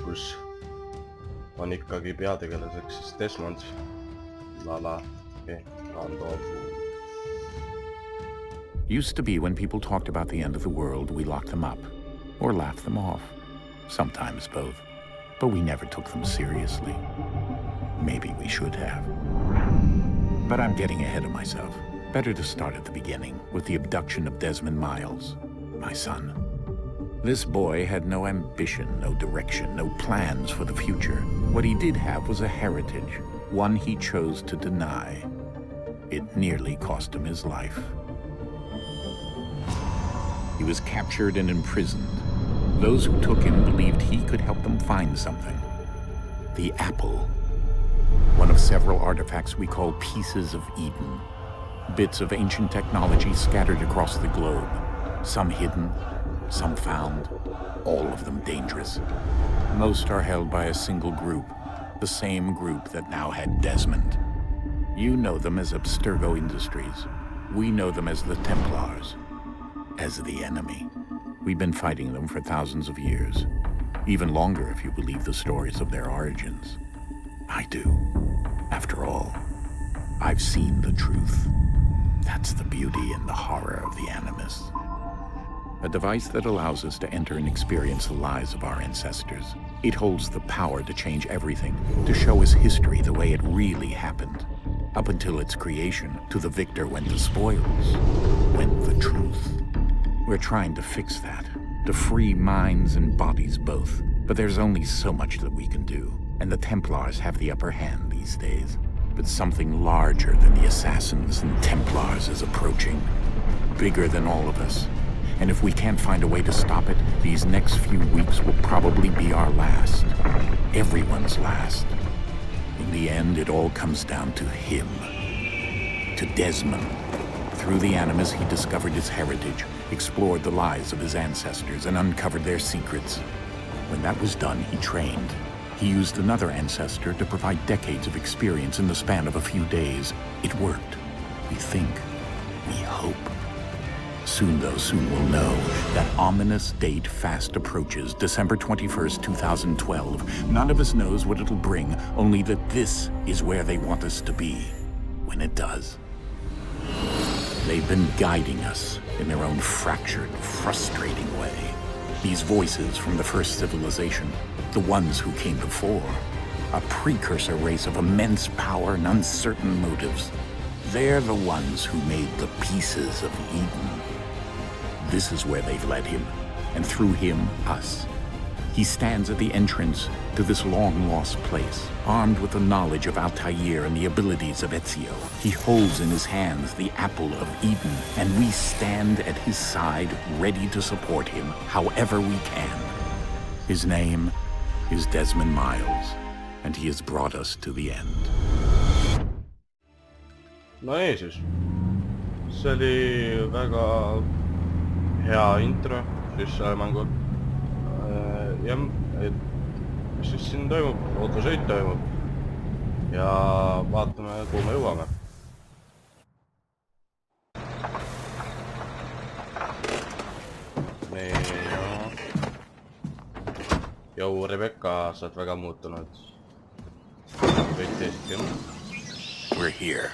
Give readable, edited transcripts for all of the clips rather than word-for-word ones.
kus on ikkagi peategelaseks siis Desmond. Used to be when people talked about the end of the world, we locked them up or laughed them off. Sometimes both. But we never took them seriously. Maybe we should have. But I'm getting ahead of myself. Better to start at the beginning, with the abduction of Desmond Miles, my son. This boy had no ambition, no direction, no plans for the future. What he did have was a heritage, one he chose to deny. It nearly cost him his life. He was captured and imprisoned. Those who took him believed he could help them find something. The apple. One of several artifacts we call pieces of Eden. Bits of ancient technology scattered across the globe. Some hidden, some found, all of them dangerous. Most are held by a single group, the same group that now had Desmond. You know them as Abstergo Industries. We know them as the Templars, as the enemy. We've been fighting them for thousands of years, even longer if you believe the stories of their origins. I do. After all, I've seen the truth. That's the beauty and the horror of the Animus. A device that allows us to enter and experience the lives of our ancestors. It holds the power to change everything, to show us history the way it really happened. Up until its creation, to the victor went the spoils, went the truth. We're trying to fix that, to free minds and bodies both. But there's only so much that we can do, and the Templars have the upper hand these days. But something larger than the Assassins and Templars is approaching, bigger than all of us. And if we can't find a way to stop it, these next few weeks will probably be our last. Everyone's last. In the end, it all comes down to him. To Desmond. Through the Animus, he discovered his heritage, explored the lives of his ancestors, and uncovered their secrets. When that was done, he trained. He used another ancestor to provide decades of experience in the span of a few days. It worked. We think. We hope. Soon, though, soon we'll know. That ominous date fast approaches, December 21st, 2012. None of us knows what it'll bring, only that this is where they want us to be, when it does. They've been guiding us in their own fractured, frustrating way. These voices from the first civilization, the ones who came before, a precursor race of immense power and uncertain motives. They're the ones who made the pieces of Eden. This is where they've led him, and through him, us. He stands at the entrance to this long-lost place, armed with the knowledge of Altair and the abilities of Ezio. He holds in his hands the apple of Eden, and we stand at his side, ready to support him however we can. His name is Desmond Miles, and he has brought us to the end. No nii siis. See oli väga hea intro siis mängul. Jah, et mis siis siin toimub, autosõit toimub ja vaatame, kuhu me jõuame. Nii, Jou, Rebecca, sa oled väga muutunud. Kõik teised, jah? We're here.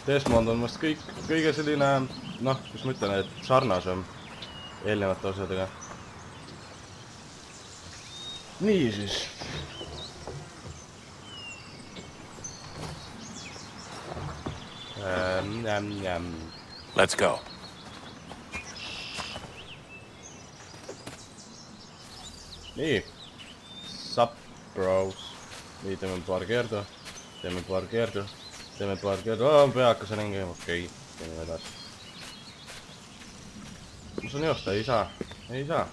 Desmond on vast kõige selline, noh, kus ma ütlen, et sarnasem eelnevate osadega. Nii siis. Let's go. Nii. Sup, bros. Nii, teeme paar keerdu. Peakas on hingi, okei. Teeme edasi. Ma saan joosta, ei saa.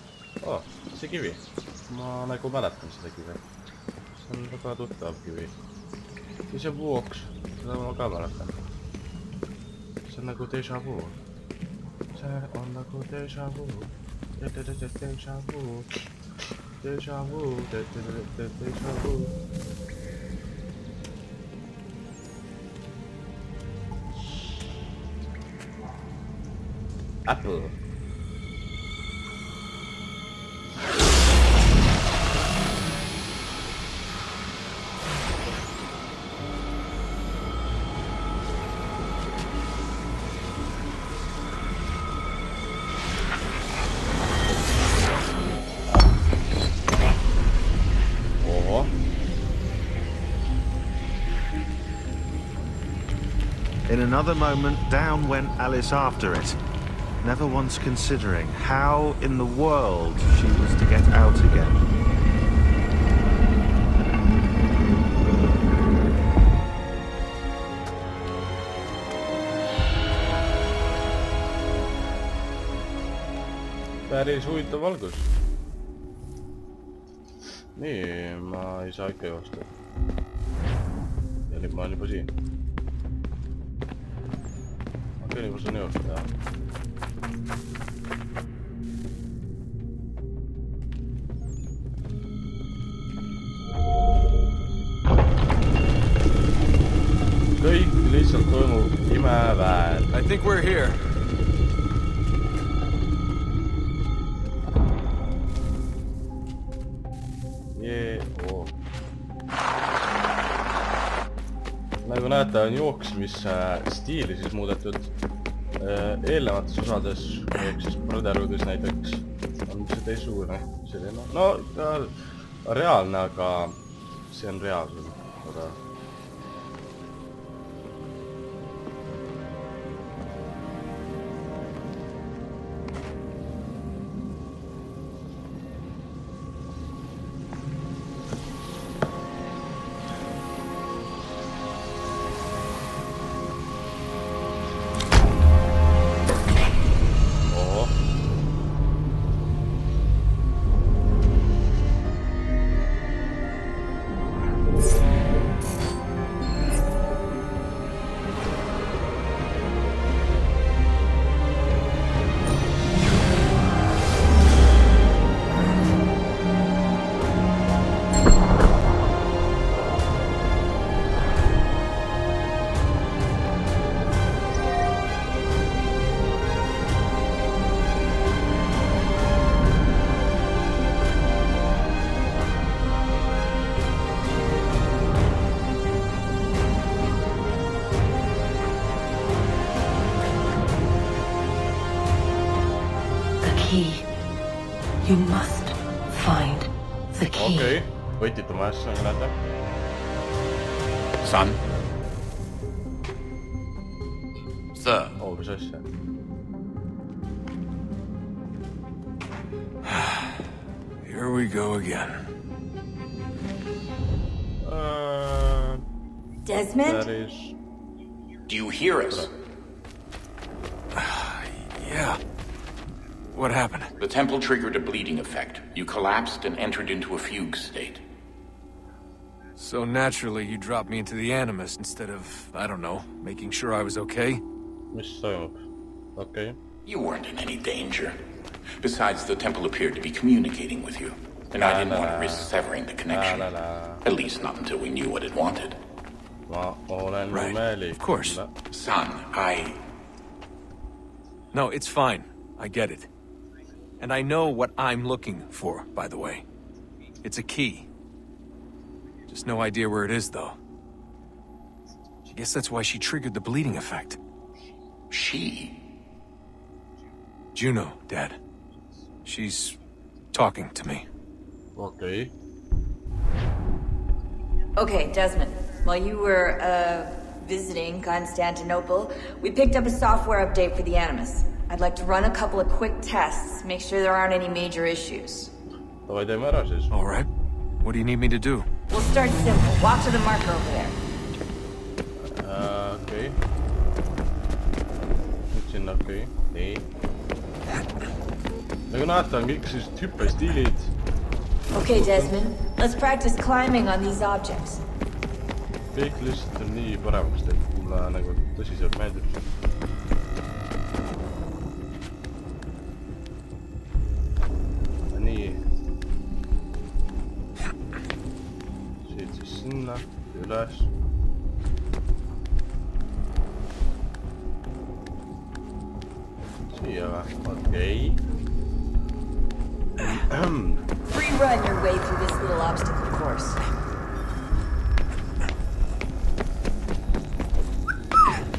See kivi. Ma nagu mäletan seda kivi. See on väga tuttav kivi. Ja see vuoks, seda ma ka mäletan. See on nagu déjà vu. See on nagu déjà vu. Déjà vu. Apple. another moment, down went Alice after it, never once considering how in the world she was to get out again. Päris huvitav algus. Nii, ma ei saa ikka joosta. Ja nüüd ma olen juba siin. Okei, nüüd ma saan joosta, jah. Kõik lihtsalt toimub imeväel. I think we're here. Nagu näete, on jooksmisstiili siis muudetud eelnevates osades, ehk siis Brotherhoodis näiteks on see teistsugune selline, no reaalne, aga see on reaalsem, aga You must find the key. okei, võtid oma asja, nagu näete. Son? Sir. Mis asja? Here we go again. Desmond? Päris... Do you hear us? Yeah. What happened? The temple triggered a bleeding effect. You collapsed and entered into a fugue state. So naturally, you dropped me into the Animus instead of, I don't know, making sure I was okay? Mis toimub? Okei. You weren't in any danger. Besides, the temple appeared to be communicating with you. And I didn't want to risk severing the connection. At least not until we knew what it wanted. Ma olen Right, meelik. of course. Son, No, it's fine. I get it. And I know what I'm looking for, by the way. It's a key. Just no idea where it is, though. I guess that's why she triggered the bleeding effect. She? Juno, Dad. She's talking to me. Okei. Okay, Desmond. While you were, visiting Constantinople, we picked up a software update for the Animus. I'd like to run a couple of quick tests, make sure there aren't any major issues. Davai teeme ära siis. All right. What do you need me to do? We'll start simple. Walk to the marker over there. Okei. Nüüd sinna, okei. Nii. Nagu näete, on kõik sellised hüppestiilid. Okay, Desmond. Let's practice climbing on these objects. Kõik lihtsalt on nii paremaks tehtud. Mulle nagu tõsiselt meeldib. Nii. Siit siis sinna, üles. Siia või? Okei. Free run your way through this little obstacle course.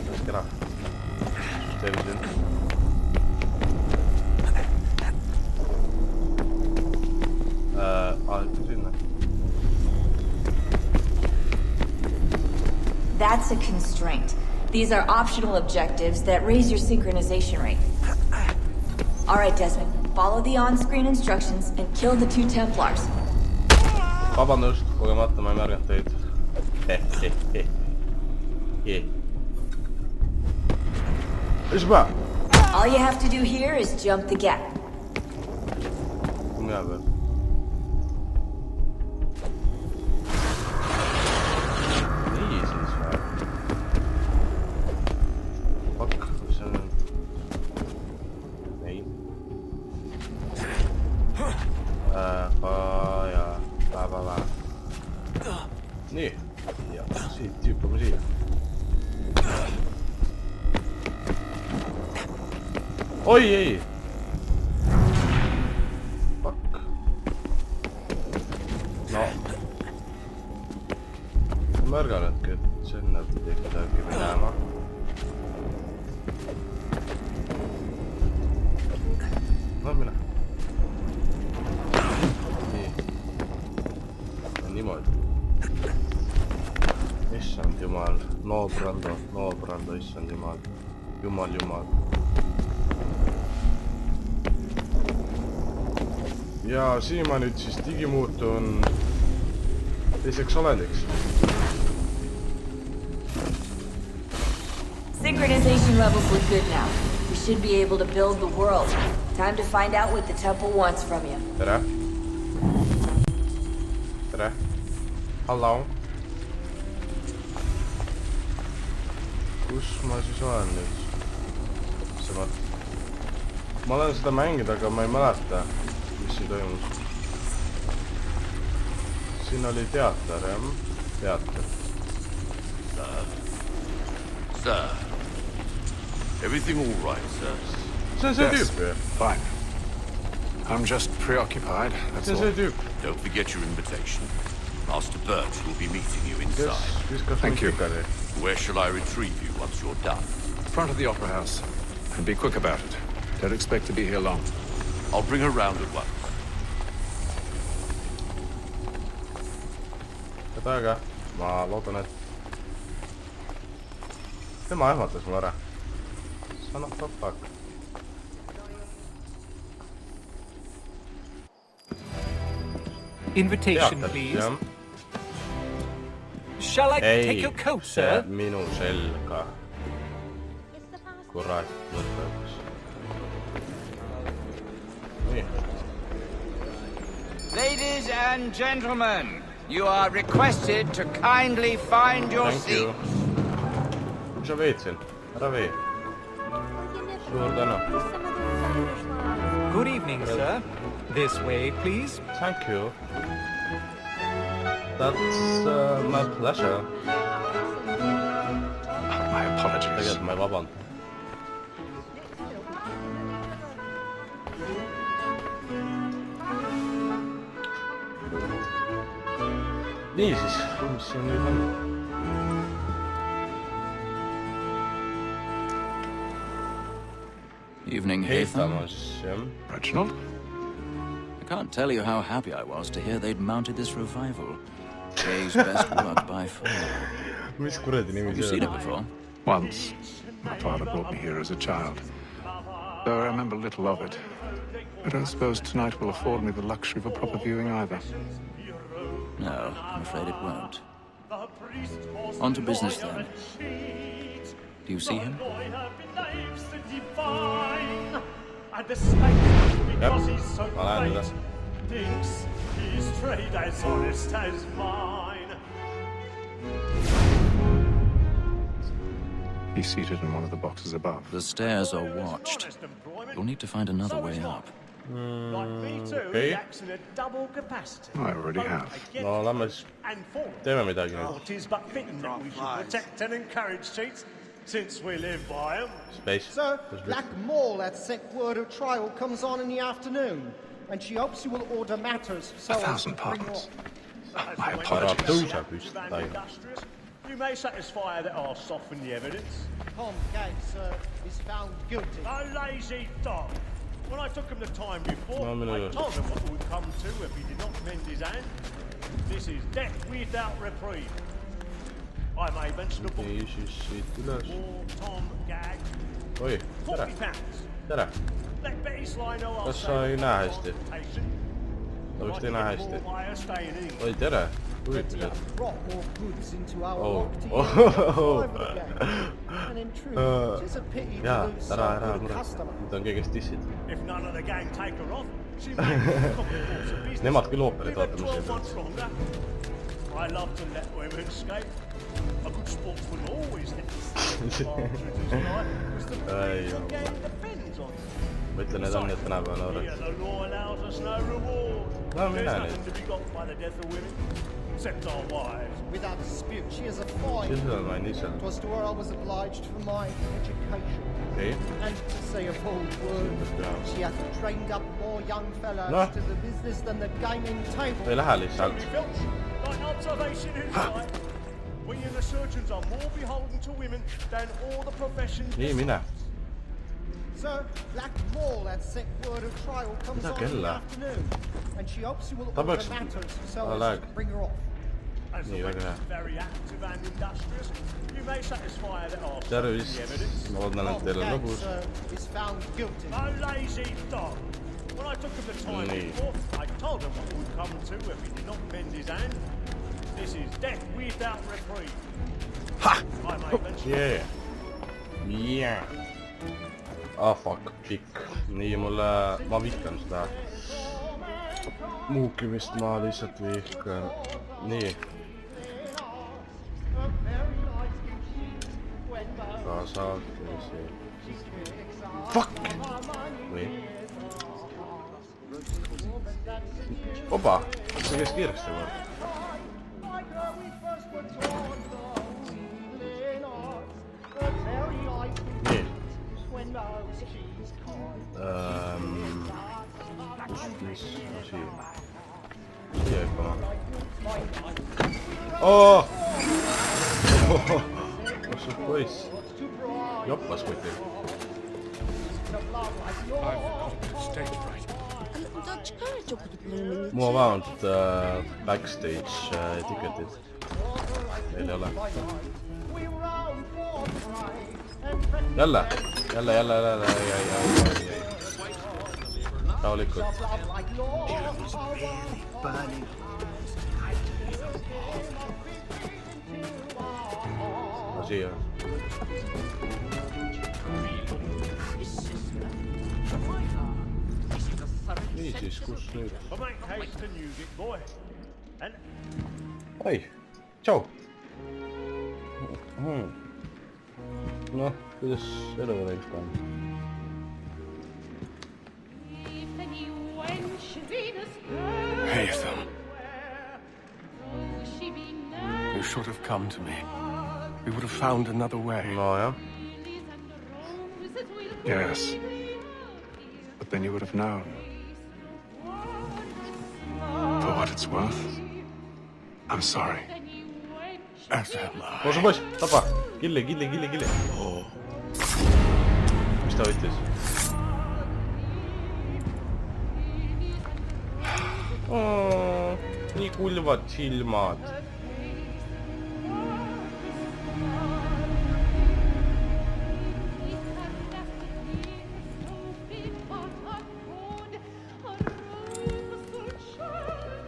Laske ära. Süsteemi siin. Sinna. That's a constraint. These are optional objectives that raise your synchronization rate. Alright, Desmond. Follow the on-screen instructions and kill the 2 Templars. Vabandust, kogemata ma ei märganud teid. Mis ma? All you have to do here is jump the gap. Mina veel. Nii siis või? Fuck, mis see on? Ei. Nii. Ja, siit tüüpame siia. Oi, ei! Fuck. No. Ma märganudki, et sinna pidi midagi minema. No mine. Nii. Ja niimoodi. Issand jumal. Noobrando, issand jumal. Jumal. Ja siin ma nüüd siis digimuutun teiseks olendiks. Synchronization levels look good now. We should be able to build the world. Time to find out what the temple wants from you. Tere. Tere. Hallo. Kus ma siis olen nüüd? Ma olen seda mängida, aga ma ei mäleta. Mis siin toimus? Siin oli teater, jah? Teater. Sir. Everything all right, sir? See on see tüüp, jah? Fine. I'm just preoccupied, that's all. See on see tüüp. Don't forget your invitation. Master Birch will be meeting you inside. Thank you. Where shall I retrieve you once you're done? Front of the Opera House. And be quick about it. Don't expect to be here long. I'll bring her round at once. Seda aega. Ma loodan, et... Tema ehmatas mul ära. Son of the fuck. Invitation, please. Shall I take your coat, sir? Minu selga. Kurat, lõpuks. Nii. Ladies and gentlemen, you are requested to kindly find your seats. Mis sa veed siin? Ära vee. Suur tänu. Good evening, sir. This way, please. Thank you. That's my pleasure. My apologies. Tegelikult ma ei vaband. Niisiis, mis siin nüüd on? Evening, Haytham. Reginald? I can't tell you how happy I was to hear they'd mounted this revival. Jay's best work by far. Mis kuradi nimi Have you seen it before? Once. My father brought me here as a child. Though I remember little of it. But I suppose tonight will afford me the luxury of a proper viewing either. No, I'm afraid it won't. On to business then. Do you see him? Yep, I'll add that. His trade as honest as mine. He's seated in one of the boxes above. The stairs are watched. You'll need to find another way up. Okay. I already have. No, lähme siis teeme midagi nüüd. It is but fitting that we should protect and encourage cheats, since we live by them. Space. Sir, Black Mall had sent word of trial comes on in the afternoon, and she hopes you will order matters so 1,000 pardons. My Ära apologies. tõusa püsti. You may satisfy that I'll soften the evidence. Tom Gates is found guilty. A lazy dog. When I took him the time before, No, no, I no. told him what would come to if he did not mend his hand. This is death without reprieve. I may mention a book. Okei, siis siit üles. Tom Gag. Oi, tere. Tere. Let Betty Sly know Kas sa ei näe hästi? Ta vist ei näe hästi. Oi, tere. Huvitused. Jaa, ära mure. Nüüd on kõigest dissid. Nemad küll ooperid vaatamas. I love to let women escape. A good sportsman always lets Ai, ma ütlen, need on need tänapäeva noored. No mine nüüd. Except our wives. Without dispute, she is a fine. It was to her I was obliged for my education. Okay. And to say a bold word, she hath trained up more young fellas to the business than the gaming table. Ei lähe lihtsalt. Like observation inside. We and the surgeons are more beholden to women than all the professions. Nii, mine. Sir, Black Ball at sick word of trial comes on in the afternoon, and she hopes you will order matters so as to bring her off. Nii, väga hea. Very active and industrious. You may satisfy that ask. Tervist. Ma loodan, et teil on lõbus. Is found guilty. A lazy dog. When I took him the time before, I told him what would come to if he did not bend his hand. This is death without reprieve. Ha! Yeah. Yeah. Ah, fuck, pikk. Nii, ma vihkan seda muukimist, ma lihtsalt vihkan. Nii. Kasakesi. Fuck! Või? Opa! See käis kiiresti kord. Nii. Mis asi? Siia hüppama. Oh! Kus see poiss? Joppas kuigi. Mul on vähemalt backstage ticketid. Meil ei ole. Jälle. Rahulikult. No siia. Nii siis, kus nüüd? Oi, tšau! Noh, kuidas elu läks ka on? Haytham. You should have come to me. We would have found another way. No, jah. Yes. But then you would have known. For what it's worth, I'm sorry. As am I. Pois, pois, tapa. Kille. Oh. Mis ta võttis? Oh, nii kulvad silmad.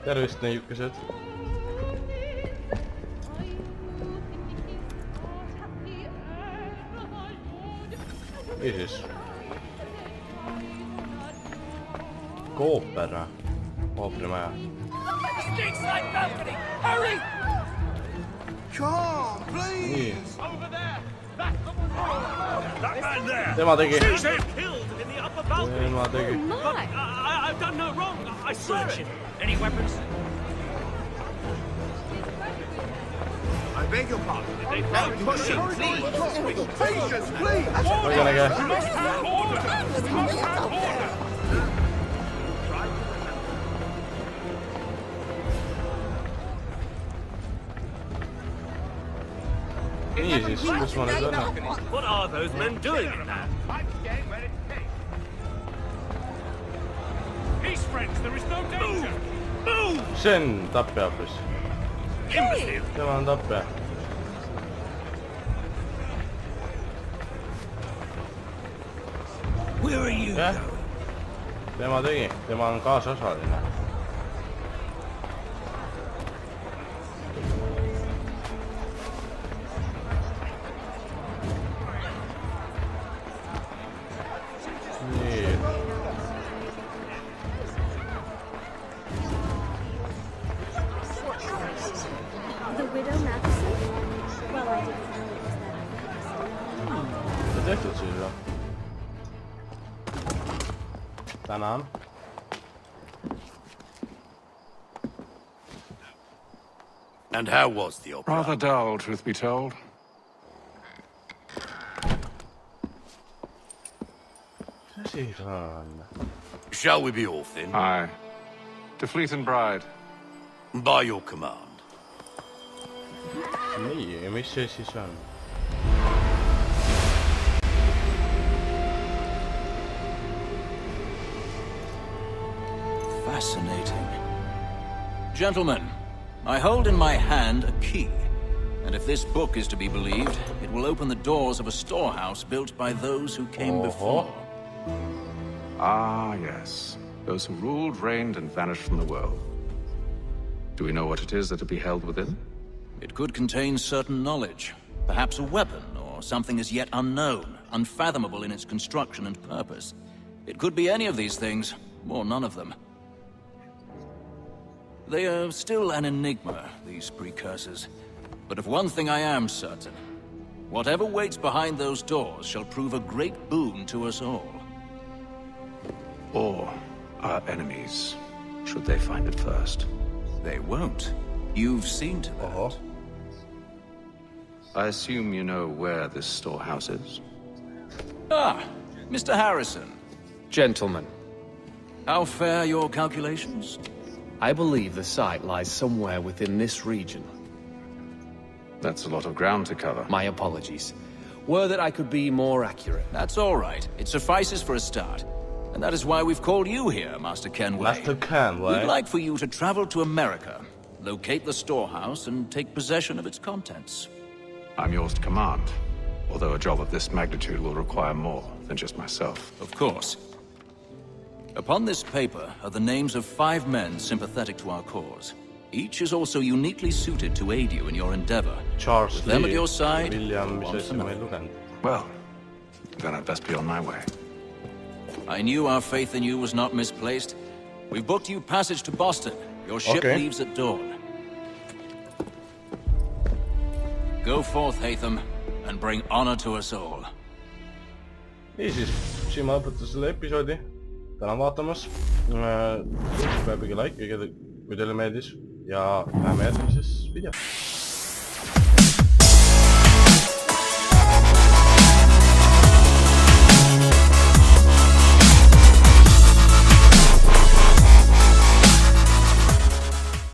Tervist, neiukesed. Jeesus. Ooper. Ooperimaja. Nii. Tema tegi. Any weapons? I beg your pardon. No pushing, please. Patience, please. We're gonna go. Jesus, kus ma nüüd olen? What are those men doing in there? Peace, friends. There is no danger. Move! See on tapja hoopis. Imbecile. Tema on tapja. Where are you going? Tema tegi, tema on kaasosaline. Nii. The widow Matheson? Well, I didn't know it was that. Mitä tehty siis on? Tänään. And how was the opera? Rather dull, truth be told. Mitä siitä on? Shall we be off then? Aye. To Fleet and Bride. By your command. Niin, missä se siis on? Fascinating. Gentlemen, I hold in my hand a key. And if this book is to be believed, it will open the doors of a storehouse built by those who came before. Ah, yes. Those who ruled, reigned, and vanished from the world. Do we know what it is that to be held within? It could contain certain knowledge. Perhaps a weapon, or something as yet unknown, unfathomable in its construction and purpose. It could be any of these things, or none of them. They are still an enigma, these precursors. But of one thing I am certain. Whatever waits behind those doors shall prove a great boon to us all. Or our enemies, should they find it first. They won't. You've seen to that. I assume you know where this storehouse is? Ah, Mr. Harrison. Gentlemen. How fair your calculations? I believe the site lies somewhere within this region. That's a lot of ground to cover. My apologies. Were that I could be more accurate. That's all right. It suffices for a start. And that is why we've called you here, Master Kenway. Master Kenway. We'd like for you to travel to America, locate the storehouse, and take possession of its contents. I'm yours to command, although a job of this magnitude will require more than just myself. Of course. Upon this paper are the names of 5 men sympathetic to our cause. Each is also uniquely suited to aid you in your endeavor. Charles With them Lee, at your side, William, one for nothing. Well, then I'd best be on my way. I knew our faith in you was not misplaced. We've booked you passage to Boston. Your ship leaves at dawn. Go forth, Hatham, and bring honor to us all. Niisiis, siin ma lõpetan selle episoodi. Tänan vaatamast. Peabegi like, kui teile meeldis. Ja läheme järgmises videos.